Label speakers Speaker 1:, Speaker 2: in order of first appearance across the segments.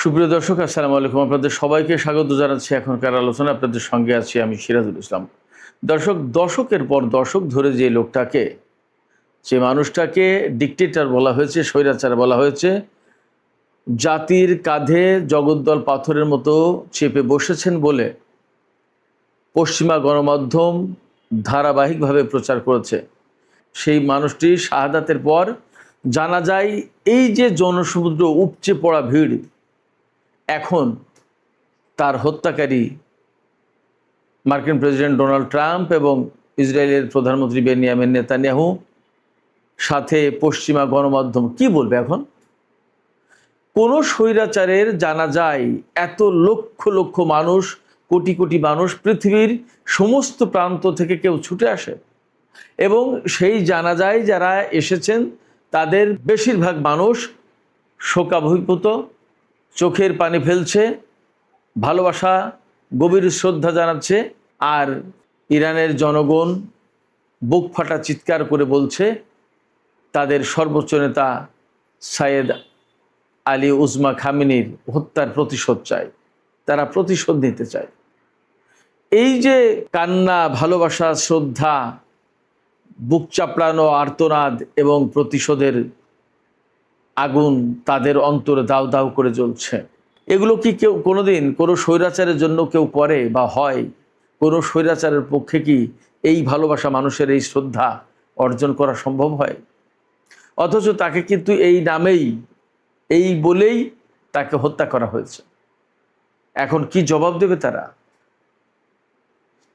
Speaker 1: সুপ্রিয় দর্শক, আসসালামু আলাইকুম। আপনাদের সবাইকে স্বাগত জানাচ্ছি এখনকার আলোচনা। আপনাদের সঙ্গে আছি আমি সিরাজুল ইসলাম। দর্শক, দশকের পর দশক ধরে যে মানুষটাকে ডিকটেটর বলা হয়েছে, স্বৈরাচার বলা হয়েছে, জাতির কাঁধে জগদ্দল পাথরের মতো চেপে বসেছেন বলে পশ্চিমা গণমাধ্যম ধারাবাহিকভাবে প্রচার করেছে। সেই মানুষটি শাহাদাতের পর জানা যায় এই যে জনসমুদ্র উপচে পড়া ভিড়, এখন তার হত্যাকারী মার্কিন প্রেসিডেন্ট ডোনাল্ড ট্রাম্প এবং ইসরায়েলের প্রধানমন্ত্রী বেনিয়ামিন নেতানিয়াহু, সাথে পশ্চিমা গণমাধ্যম কি বলবে এখন? কোনো স্বৈরাচারের জানা যায় এত লক্ষ লক্ষ মানুষ, কোটি কোটি মানুষ পৃথিবীর সমস্ত প্রান্ত থেকে কেউ ছুটে আসে এবং সেই জানাজায় যারা এসেছেন তাদের বেশিরভাগ মানুষ শোকাভিভূত, চোখের পানি ফেলছে, ভালোবাসা, গভীর শ্রদ্ধা জানাচ্ছে। আর ইরানের জনগণ বুক ফাটা চিৎকার করে বলছে তাদের সর্বোচ্চ নেতা সাইয়েদ আলী উজমা খামেনির হত্যার প্রতিশোধ চায়, তারা প্রতিশোধ নিতে চায়। এই যে কান্না, ভালোবাসা, শ্রদ্ধা, বুক চাপড়ানো আর্তনাদ এবং প্রতিশোধের আগুন তাদের অন্তরে দাউ দাউ করে জ্বলছে। এগুলো কি কেউ কোনোদিন কোনো স্বৈরাচারের জন্য কেউ করে বা হয়? কোনো স্বৈরাচারের পক্ষে কি এই ভালোবাসা, মানুষের এই শ্রদ্ধা অর্জন করা সম্ভব হয়? অথচ তাকে কিন্তু এই নামেই, এই বলেই তাকে হত্যা করা হয়েছে। এখন কি জবাব দেবে তারা?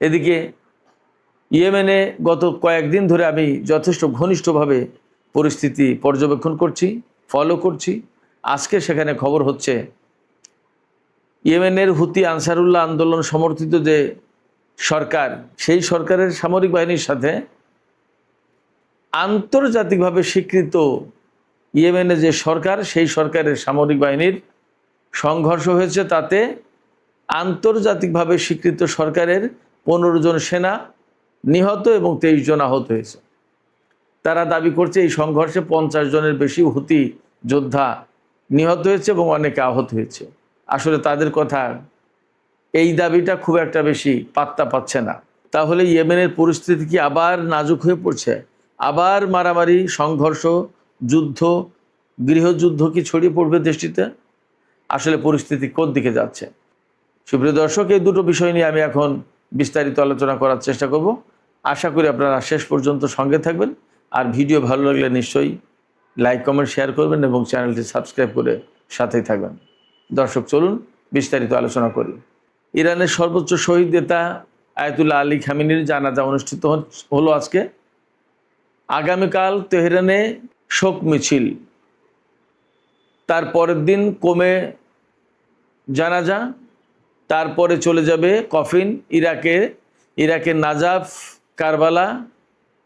Speaker 1: এদিকে ইয়েমেনে গত কয়েকদিন ধরে আমি যথেষ্ট ঘনিষ্ঠভাবে পরিস্থিতি পর্যবেক্ষণ করছি, ফলো করছি। আজকে সেখানে খবর হচ্ছে ইয়েমেনের হুতি আনসারুল্লাহ আন্দোলন সমর্থিত যে সরকার, সেই সরকারের সামরিক বাহিনীর সাথে আন্তর্জাতিকভাবে স্বীকৃত ইয়েমেনে যে সরকার, সেই সরকারের সামরিক বাহিনীর সংঘর্ষ হয়েছে। তাতে আন্তর্জাতিকভাবে স্বীকৃত সরকারের 15 জন সেনা নিহত এবং 23 জন আহত হয়েছে। তারা দাবি করছে এই সংঘর্ষে 50 জনের বেশি হুতি যোদ্ধা নিহত হয়েছে এবং অনেকে আহত হয়েছে। আসলে তাদের কথা, এই দাবিটা খুব একটা বেশি পাত্তা পাচ্ছে না। তাহলে ইয়েমেনের পরিস্থিতি কি আবার নাজুক হয়ে পড়ছে? আবার মারামারি, সংঘর্ষ, যুদ্ধ, গৃহযুদ্ধ কি ছড়িয়ে পড়বে দেশটিতে? আসলে পরিস্থিতি কোন দিকে যাচ্ছে? সুপ্রিয় দর্শক, এই দুটো বিষয় নিয়ে আমি এখন বিস্তারিত আলোচনা করার চেষ্টা করব। আশা করি আপনারা শেষ পর্যন্ত সঙ্গে থাকবেন। আর ভিডিও ভালো লাগলে নিশ্চয়ই লাইক, কমেন্ট, শেয়ার করবেন এবং চ্যানেলটি সাবস্ক্রাইব করে সাথেই থাকবেন। দর্শক, চলুন বিস্তারিত আলোচনা করি। ইরানের সর্বোচ্চ শহীদ নেতা আয়াতুল্লাহ আলী খামেনির জানাজা অনুষ্ঠিত হলো আজকে। আগামীকাল তেহরানে শোক মিছিল, তার পরের দিন কোমে জানাজা, তারপরে চলে যাবে কফিন ইরাকের নাজাফ, কারবালা,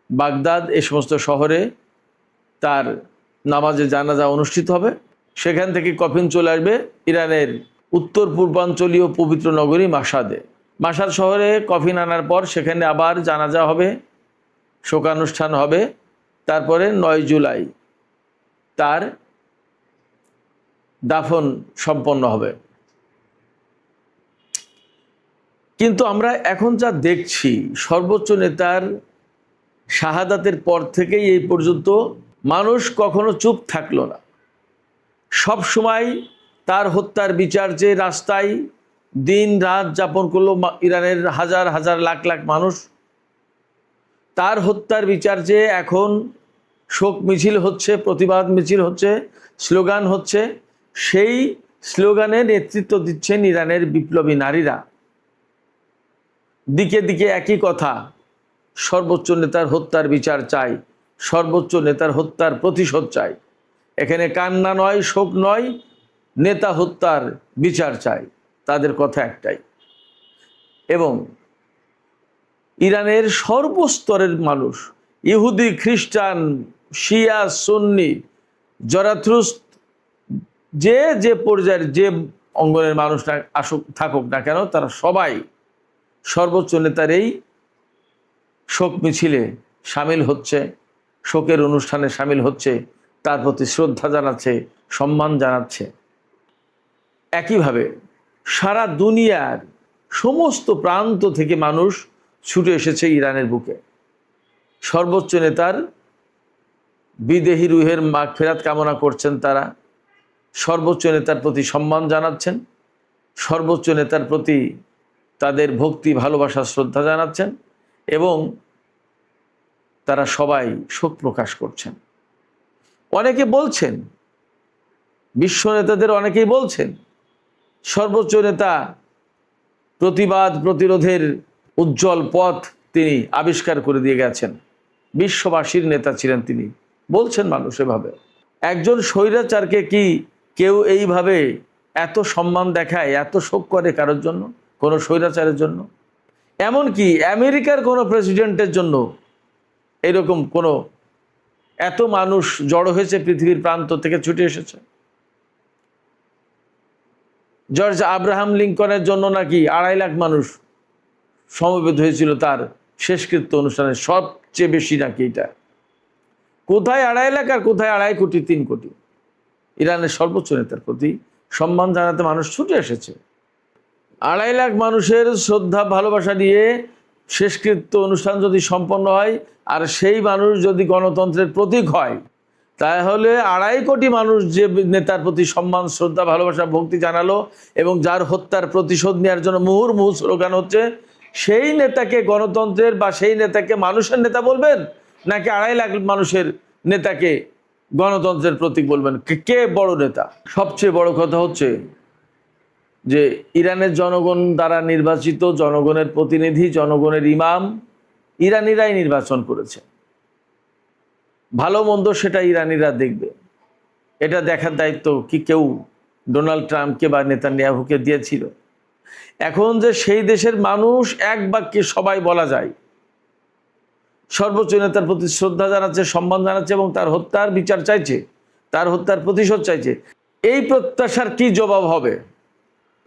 Speaker 1: বাগদাদ, এই সমস্ত শহরে তার নামাজে জানাজা অনুষ্ঠিত হবে। সেখান থেকে কফিন চলে আসবে ইরানের উত্তর পূর্বাঞ্চলীয় পবিত্র নগরী মাশহাদে। মাশহাদ শহরে কফিন আনার পর সেখানে আবার জানাজা হবে, শোকানুষ্ঠান হবে। তারপরে 9 জুলাই তার দাফন সম্পন্ন হবে। কিন্তু আমরা এখন যা দেখছি, সর্বোচ্চ নেতার শাহাদাতের পর থেকেই এই পর্যন্ত মানুষ কখনো চুপ থাকলো না। সব সময় তার হত্যার বিচার চেয়ে রাস্তায় দিন রাত যাপন করলো ইরানের হাজার হাজার লাখ লাখ মানুষ। তার হত্যার বিচার চেয়ে এখন শোক মিছিল হচ্ছে, প্রতিবাদ মিছিল হচ্ছে, স্লোগান হচ্ছে। সেই স্লোগানে নেতৃত্ব দিচ্ছেন ইরানের বিপ্লবী নারীরা। দিকে দিকে একই কথা, সর্বোচ্চ নেতার হত্যার বিচার চাই, সর্বোচ্চ নেতার হত্যার প্রতিশোধ চাই। এখানে কান্না নয়, শোক নয়, নেতা হত্যার বিচার চাই। তাদের কথা একটাই। এবং ইরানের সর্বস্তরের মানুষ, ইহুদি, খ্রিস্টান, শিয়া, সুন্নি, জরাথ্রুস্ট, যে পর্যায়ের যে অঙ্গনের মানুষরা থাকুক না কেন, তারা সবাই সর্বোচ্চ নেতার এই শোক মিছিলে সামিল হচ্ছে, শোকের অনুষ্ঠানে সামিল হচ্ছে, তার প্রতি শ্রদ্ধা জানাচ্ছে, সম্মান জানাচ্ছে। একইভাবে সারা দুনিয়ার সমস্ত প্রান্ত থেকে মানুষ ছুটে এসেছে ইরানের বুকে। সর্বোচ্চ নেতার বিদেহী রুহের মাগফিরাত কামনা করছেন তারা, সর্বোচ্চ নেতার প্রতি সম্মান জানাচ্ছেন, সর্বোচ্চ নেতার প্রতি তাদের ভক্তি, ভালোবাসা, শ্রদ্ধা জানাচ্ছেন এবং তারা সবাই শোক প্রকাশ করছেন। অনেকে বলছেন, বিশ্ব নেতাদের অনেকেই বলছেন, সর্বোচ্চ নেতা প্রতিবাদ প্রতিরোধের উজ্জ্বল পথ তিনি আবিষ্কার করে দিয়ে গেছেন, বিশ্ববাসীর নেতা ছিলেন তিনি, বলছেন মানুষ এভাবে। একজন স্বৈরাচারকে কি কেউ এইভাবে এত সম্মান দেখায়, এত শোক করে কারোর জন্য, কোনো স্বৈরাচারের জন্য? এমনকি আমেরিকার কোনো প্রেসিডেন্টের জন্য এরকম কোনো এত মানুষ জড়ো হয়েছে, পৃথিবীর প্রান্ত থেকে ছুটে এসেছে? জর্জ আব্রাহাম লিঙ্কনের জন্য নাকি 2.5 লাখ মানুষ সমবেত হয়েছিল তার শেষকৃত্য অনুষ্ঠানে, সবচেয়ে বেশি নাকি এটা। কোথায় 2.5 লাখ আর কোথায় 2.5 কোটি, 3 কোটি? ইরানের সর্বোচ্চ নেতার প্রতি সম্মান জানাতে মানুষ ছুটে এসেছে। 2.5 লাখ মানুষের শ্রদ্ধা ভালোবাসা নিয়ে শেষকৃত্য অনুষ্ঠান যদি সম্পন্ন হয়, আর সেই মানুষ যদি গণতন্ত্রের প্রতীক হয়, তাহলে 2.5 কোটি মানুষ যে নেতার প্রতি সম্মান, শ্রদ্ধা, ভালোবাসা, ভক্তি জানালো এবং যার হত্যার প্রতিশোধ নেওয়ার জন্য মুহুর্মুহু স্লোগান হচ্ছে, সেই নেতাকে গণতন্ত্রের বা সেই নেতাকে মানুষের নেতা বলবেন, নাকি 2.5 লাখ মানুষের নেতাকে গণতন্ত্রের প্রতীক বলবেন? কে বড় নেতা? সবচেয়ে বড় কথা হচ্ছে যে ইরানের জনগণ দ্বারা নির্বাচিত, জনগণের প্রতিনিধি, জনগণের ইমাম ইরানিরাই নির্বাচন করেছে। ভালো মন্দ সেটা ইরানিরা দেখবে। এটা দেখার দায়িত্ব কি কেউ ডোনাল্ড ট্রাম্পকে বা নেতানিয়াহুকে দিয়েছিল? এখন যে সেই দেশের মানুষ এক বাক্যে সবাই বলা যায় সর্বোচ্চ নেতার প্রতি শ্রদ্ধা জানাচ্ছে, সম্মান জানাচ্ছে এবং তার হত্যার বিচার চাইছে, তার হত্যার প্রতিশোধ চাইছে, এই প্রত্যাশার কি জবাব হবে?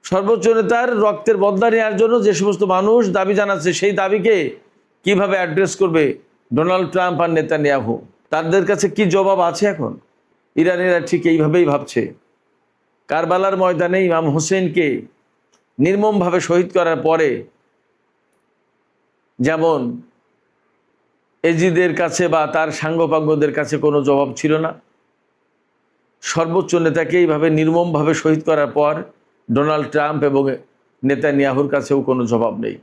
Speaker 1: সর্বোচ্চ নেতার রক্তের বদলা নেওয়ার জন্য যে সমস্ত মানুষ দাবি জানাচ্ছে, সেই দাবিকে কিভাবে অ্যাড্রেস করবে ডোনাল্ড ট্রাম্প আর নেতানিয়াহু? তাদের কাছে কি জবাব আছে এখন? ইরানিরা ঠিক এইভাবেই ভাবছে। কারবালার ময়দানে ইমাম হোসেনকে নির্মমভাবে শহীদ করার পরে যেমন এজিদের কাছে বা তার সাঙ্গপাঙ্গদের কাছে কোনো জবাব ছিল না, সর্বোচ্চ নেতাকে এইভাবে নির্মমভাবে শহীদ করার পর ডোনাল্ড ট্রাম্প এবং নেতানিয়াহুর কাছেও কোনো জবাব নেই।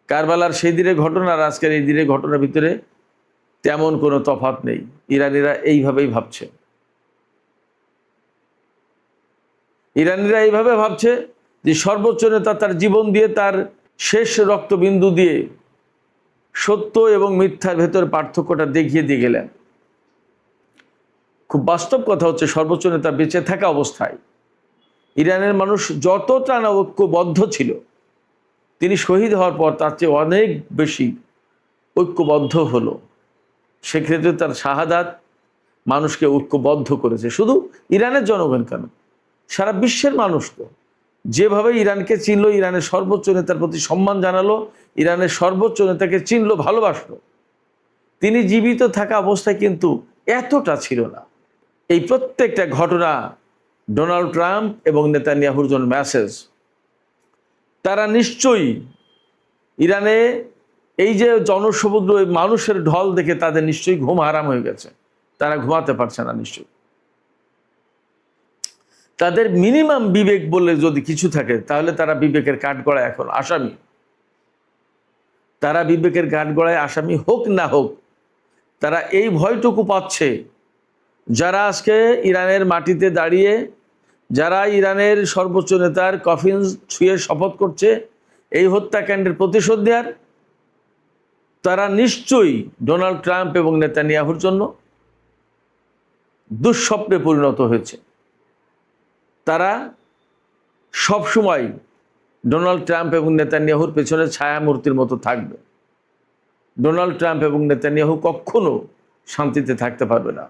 Speaker 1: কারবালার সেই দিনের ঘটনা আর আজকের এই দিনের ঘটনার ভিতরে তেমন কোনো তফাৎ নেই। ইরানিরা এইভাবেই ভাবছে। ইরানিরা এইভাবে ভাবছে যে সর্বোচ্চ নেতা তার জীবন দিয়ে, তার শেষ রক্তবিন্দু দিয়ে সত্য এবং মিথ্যার ভেতর পার্থক্যটা দেখিয়ে দিয়ে গেলেন। খুব বাস্তব কথা হচ্ছে, সর্বোচ্চ নেতা বেঁচে থাকা অবস্থায় ইরানের মানুষ যতটা না ঐক্যবদ্ধ ছিল, তিনি শহীদ হওয়ার পর তার চেয়ে অনেক বেশি ঐক্যবদ্ধ হলো। সেক্ষেত্রে তার শাহাদাত মানুষকে ঐক্যবদ্ধ করেছে। শুধু ইরানের জনগণ কেন, সারা বিশ্বের মানুষ তো যেভাবে ইরানকে চিনল, ইরানের সর্বোচ্চ নেতার প্রতি সম্মান জানালো, ইরানের সর্বোচ্চ নেতাকে চিনল, ভালোবাসলো, তিনি জীবিত থাকা অবস্থায় কিন্তু এতটা ছিল না। এই প্রত্যেকটা ঘটনা ডোনাল্ড ট্রাম্প এবং নেতানিয়াহুর জন্য মেসেজ। তারা নিশ্চয়ই ইরানে এই যে জনসমুদ্র, মানুষের ঢল দেখে তাদের নিশ্চয়ই ঘুম হারাম হয়ে গেছে, তারা ঘুমাতে পারছে না। নিশ্চয়ই তাদের মিনিমাম বিবেক বলে যদি কিছু থাকে, তাহলে তারা বিবেকের কাঠগড়ায় এখন আসামি। তারা বিবেকের কাঠগড়ায় আসামি হোক না হোক, তারা এই ভয়টুকু পাচ্ছে, যারা আজকে ইরানের মাটিতে দাঁড়িয়ে, যারা ইরানের সর্বোচ্চ নেতার কফিন ছুঁয়ে শপথ করছে এই হত্যাকাণ্ডের প্রতিশোধ নেওয়ার, তারা নিশ্চয়ই ডোনাল্ড ট্রাম্প এবং নেতানিয়াহুর জন্য দুঃস্বপ্নে পরিণত হয়েছে। তারা সবসময় ডোনাল্ড ট্রাম্প এবং নেতানিয়াহুর পেছনে ছায়ামূর্তির মতো থাকবে। ডোনাল্ড ট্রাম্প এবং নেতানিয়াহু কখনো শান্তিতে থাকতে পারবে না।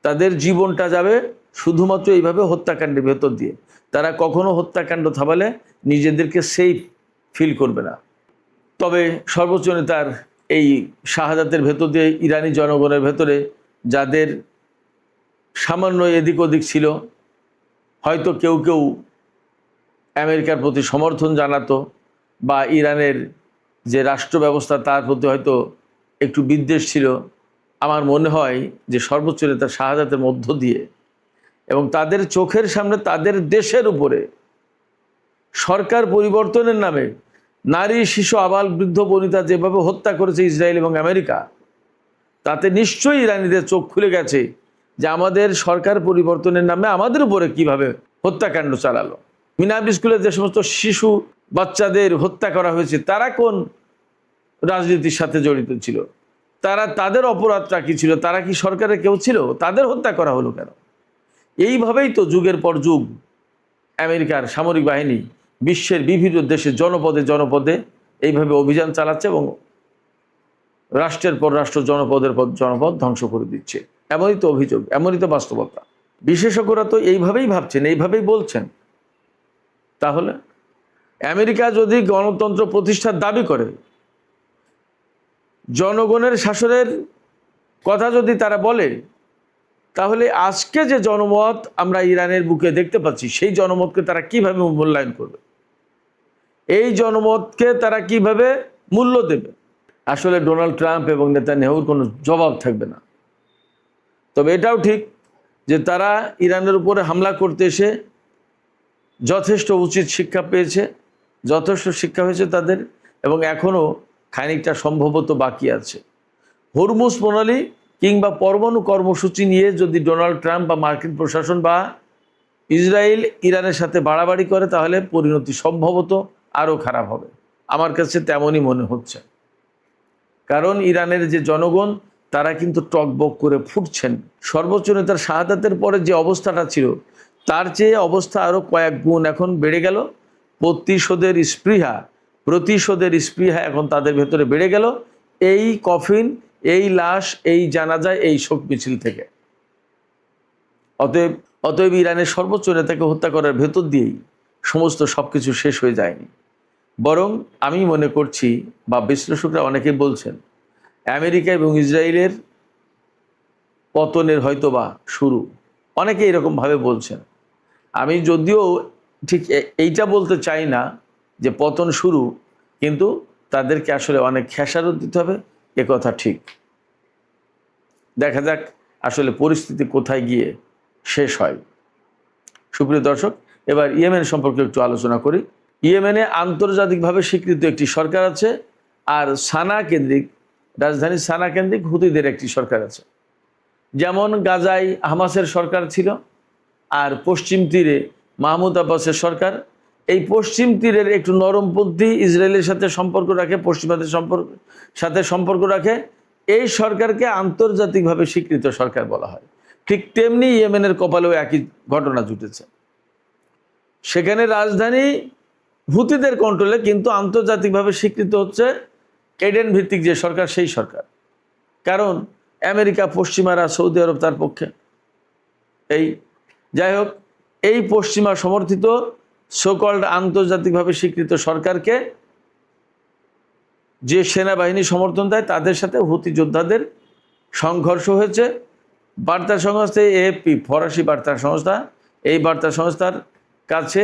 Speaker 1: তাদের জীবনটা যাবে শুধুমাত্র এইভাবে হত্যাকাণ্ডের ভেতর দিয়ে। তারা কখনো হত্যাকাণ্ড থামালে নিজেদেরকে সেফ ফিল করবে না। তবে সর্বোচ্চ নেতার এই শাহাদাতের ভেতর দিয়ে ইরানি জনগণের ভেতরে যাদের সামান্য এদিক ওদিক ছিল, হয়তো কেউ কেউ আমেরিকার প্রতি সমর্থন জানাতো বা ইরানের যে রাষ্ট্র ব্যবস্থা তার প্রতি হয়তো একটু বিদ্বেষ ছিল। আমার মনে হয় যে সর্বোচ্চ নেতা শাহাদাতের মধ্য দিয়ে এবং তাদের চোখের সামনে তাদের দেশের উপরে সরকার পরিবর্তনের নামে নারী, শিশু, আবাল, বৃদ্ধ, বনিতা যেভাবে হত্যা করেছে ইসরায়েল এবং আমেরিকা, তাতে নিশ্চয়ই ইরানিদের চোখ খুলে গেছে যে আমাদের সরকার পরিবর্তনের নামে আমাদের উপরে কিভাবে হত্যাকাণ্ড চালালো। মিনাব স্কুলে যে সমস্ত শিশু বাচ্চাদের হত্যা করা হয়েছে তারা কোন রাজনীতির সাথে জড়িত ছিল? তাদের অপরাধটা কি ছিল? তারা কি সরকারের কেউ ছিল? তাদের হত্যা করা হলো কেন? এইভাবেই তো যুগের পর যুগ আমেরিকার সামরিক বাহিনী বিশ্বের বিভিন্ন দেশে জনপদে জনপদে এইভাবে অভিযান চালাচ্ছে এবং রাষ্ট্রের পর রাষ্ট্র, জনপদের পর জনপদ ধ্বংস করে দিচ্ছে। এমনই তো অভিযোগ, এমনই তো বাস্তবতা। বিশেষজ্ঞরা তো এইভাবেই ভাবছেন, এইভাবেই বলছেন। তাহলে আমেরিকা যদি গণতন্ত্র প্রতিষ্ঠার দাবি করে, জনগণের শাসনের কথা যদি তারা বলে, তাহলে আজকে যে জনমত আমরা ইরানের বুকে দেখতে পাচ্ছি সেই জনমতকে তারা কিভাবে মূল্যায়ন করবে? এই জনমতকে তারা কিভাবে মূল্য দেবে? আসলে ডোনাল্ড ট্রাম্প এবং নেতানিয়াহুর কোনো জবাব থাকবে না। তবে এটাও ঠিক যে তারা ইরানের উপরে হামলা করতে এসে যথেষ্ট উচিত শিক্ষা পেয়েছে, যথেষ্ট শিক্ষা হয়েছে তাদের, এবং এখনও খানিকটা সম্ভবত বাকি আছে। হরমুজ প্রণালী কিংবা পরমাণু কর্মসূচি নিয়ে যদি ডোনাল্ড ট্রাম্প বা মার্কিন প্রশাসন বা ইসরায়েল ইরানের সাথে বাড়াবাড়ি করে, তাহলে পরিণতি সম্ভবত আরও খারাপ হবে। আমার কাছে তেমনই মনে হচ্ছে। কারণ ইরানের যে জনগণ তারা কিন্তু টকবক করে ফুটছেন। সর্বোচ্চ নেতার শাহাদাতের পরে যে অবস্থাটা ছিল তার চেয়ে অবস্থা আরও কয়েক গুণ এখন বেড়ে গেল। প্রতিশোধের স্পৃহা এখন তাদের ভেতরে বেড়ে গেল এই কফিন, এই লাশ, এই জানাজা, এই শোক মিছিল থেকে। অতএব ইরানের সর্বোচ্চ নেতাকে হত্যা করার ভেতর দিয়েই সমস্ত সবকিছু শেষ হয়ে যায়নি, বরং আমি মনে করছি বা বিশ্লেষকরা অনেকেই বলছেন আমেরিকা এবং ইসরায়েলের পতনের হয়তোবা শুরু। অনেকে এরকমভাবে বলছেন। আমি যদিও ঠিক এইটা বলতে চাই না যে পতন শুরু, কিন্তু তাদেরকে আসলে অনেক খেসারত দিতে হবে, এ কথা ঠিক। দেখা যাক আসলে পরিস্থিতি কোথায় গিয়ে শেষ হয়। সুপ্রিয় দর্শক, এবার ইয়েমেন সম্পর্কে একটু আলোচনা করি। ইয়েমেনে আন্তর্জাতিকভাবে স্বীকৃত একটি সরকার আছে, আর রাজধানী সানা কেন্দ্রিক হুতিদের একটি সরকার আছে। যেমন গাজায় হামাসের সরকার ছিল, আর পশ্চিম তীরে মাহমুদ আব্বাসের সরকার। এই পশ্চিম তীরের একটু নরমপন্থী ইসরায়েলের সাথে সম্পর্ক রাখে, পশ্চিমাদের সাথে সম্পর্ক রাখে, এই সরকারকে আন্তর্জাতিকভাবে স্বীকৃত সরকার বলা হয়। ঠিক তেমনি ইয়েমেনের কপালেও একই ঘটনা ঘটেছে। সেখানে রাজধানী হুতিদের কন্ট্রোলে, কিন্তু আন্তর্জাতিকভাবে স্বীকৃত হচ্ছে এডেন ভিত্তিক যে সরকার, সেই সরকার। কারণ আমেরিকা, পশ্চিমারা, সৌদি আরব তার পক্ষে। যাই হোক, এই পশ্চিমা সমর্থিত সোকল্ড আন্তর্জাতিকভাবে স্বীকৃত সরকারকে যে সেনাবাহিনী সমর্থন দেয় তাদের সাথে হুতি যোদ্ধাদের সংঘর্ষ হয়েছে। বার্তা সংস্থা এএফপি, ফরাসি বার্তা সংস্থা, এই বার্তা সংস্থার কাছে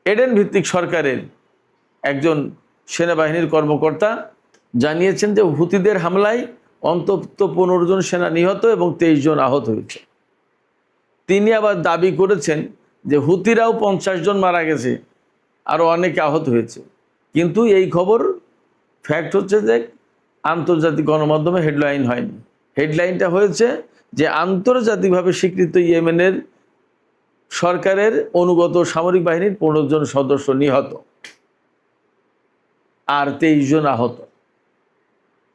Speaker 1: এডেন ভিত্তিক সরকারের একজন সেনাবাহিনীর কর্মকর্তা জানিয়েছেন যে হুতিদের হামলায় অন্তত 15 জন সেনা নিহত এবং 23 জন আহত হয়েছে। তিনি আবার দাবি করেছেন যে হুতিরাও 50 জন মারা গেছে, আরও অনেকে আহত হয়েছে। কিন্তু এই খবর ফ্যাক্ট হচ্ছে যে আন্তর্জাতিক গণমাধ্যমে হেডলাইন হয়নি। হেডলাইনটা হয়েছে যে আন্তর্জাতিকভাবে স্বীকৃত ইয়েমেনের সরকারের অনুগত সামরিক বাহিনীর 15 জন সদস্য নিহত আর 23 জন আহত।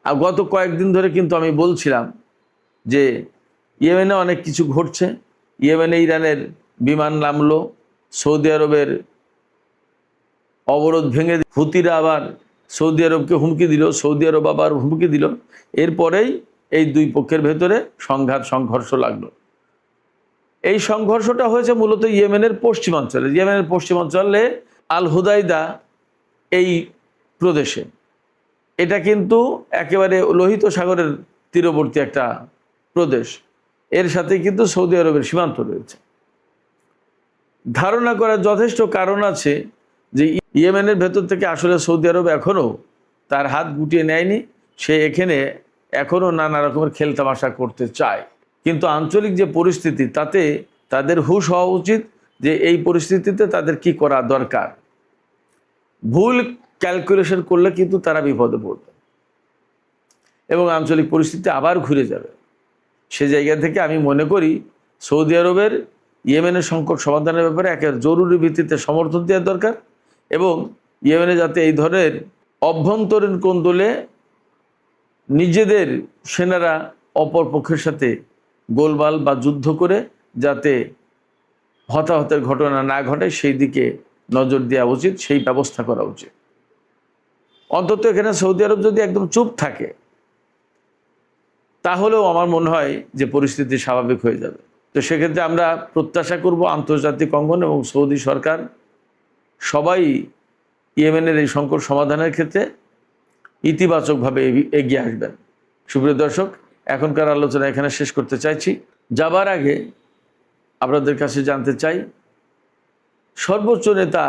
Speaker 1: আর গত কয়েকদিন ধরে কিন্তু আমি বলছিলাম যে ইয়েমেনে অনেক কিছু ঘটছে। ইয়েমেনে ইরানের বিমান নামলো, সৌদি আরবের অবরোধ ভেঙে হুতিরা আবার সৌদি আরবকে হুমকি দিল, সৌদি আরব আবার হুমকি দিল। এরপরেই এই দুই পক্ষের ভেতরে সংঘর্ষ লাগলো। এই সংঘর্ষটা হয়েছে মূলত ইয়েমেনের পশ্চিমাঞ্চলে। ইয়েমেনের পশ্চিমাঞ্চলে আল হুদাইদা এই প্রদেশে। এটা কিন্তু একেবারে লোহিত সাগরের তীরবর্তী একটা প্রদেশ। এর সাথে কিন্তু সৌদি আরবের সীমান্ত রয়েছে। ধারণা করার যথেষ্ট কারণ আছে যে ইয়েমেনের ভেতর থেকে আসলে সৌদি আরব এখনও তার হাত গুটিয়ে নেয়নি। সে এখানে এখনও নানা রকমের খেলতামাশা করতে চায়, কিন্তু আঞ্চলিক যে পরিস্থিতি তাতে তাদের হুঁশ হওয়া উচিত যে এই পরিস্থিতিতে তাদের কি করা দরকার। ভুল ক্যালকুলেশন করলে কিন্তু তারা বিপদে পড়বে এবং আঞ্চলিক পরিস্থিতি আবার ঘুরে যাবে। সে জায়গা থেকে আমি মনে করি সৌদি আরবের ইয়েমেনের সংকট সমাধানের ব্যাপারে একের জরুরি ভিত্তিতে সমর্থন দেওয়া দরকার এবং ইয়েমেনে যাতে এই ধরনের অভ্যন্তরীণ কোন্দলে নিজেদের সেনারা অপর পক্ষের সাথে গোলমাল বা যুদ্ধ করে যাতে হতাহতের ঘটনা না ঘটে সেই দিকে নজর দেওয়া উচিত, সেই ব্যবস্থা করা উচিত। অন্তত এখানে সৌদি আরব যদি একদম চুপ থাকে তাহলেও আমার মনে হয় যে পরিস্থিতি স্বাভাবিক হয়ে যাবে। তো সেক্ষেত্রে আমরা প্রত্যাশা করব আন্তর্জাতিক অঙ্গন এবং সৌদি সরকার সবাই ইয়েমেনের এই সংকট সমাধানের ক্ষেত্রে ইতিবাচকভাবে এগিয়ে আসবেন। সুপ্রিয় দর্শক, এখনকার আলোচনা এখানে শেষ করতে চাইছি। যাবার আগে আপনাদের কাছে জানতে চাই, সর্বোচ্চ নেতা,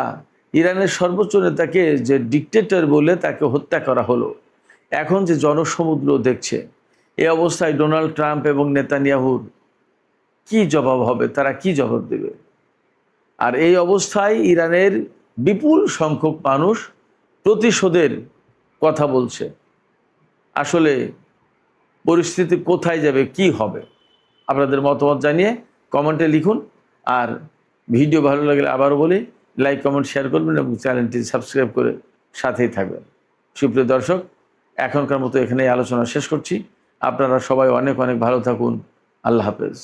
Speaker 1: ইরানের সর্বোচ্চ নেতাকে যে ডিক্টেটর বলে তাকে হত্যা করা হলো, এখন যে জনসমুদ্র দেখছে, এই অবস্থায় ডোনাল্ড ট্রাম্প এবং নেতানিয়াহুর কি জবাব হবে? তারা কি জবাব দেবে? আর এই অবস্থায় ইরানের বিপুল সংখ্যক মানুষ প্রতিশোধের কথা বলছে। আসলে পরিস্থিতি কোথায় যাবে, কি হবে? আপনাদের মতামত জানিয়ে কমেন্টে লিখুন। আর ভিডিও ভালো লাগলে আবারও বলি, লাইক কমেন্ট শেয়ার করবেন এবং চ্যানেলটি সাবস্ক্রাইব করে সাথেই থাকবেন। সুপ্রিয় দর্শক, এখনকার মতো এখানেই আলোচনা শেষ করছি। আপনারা সবাই অনেক অনেক ভালো থাকুন। আল্লাহ হাফেজ।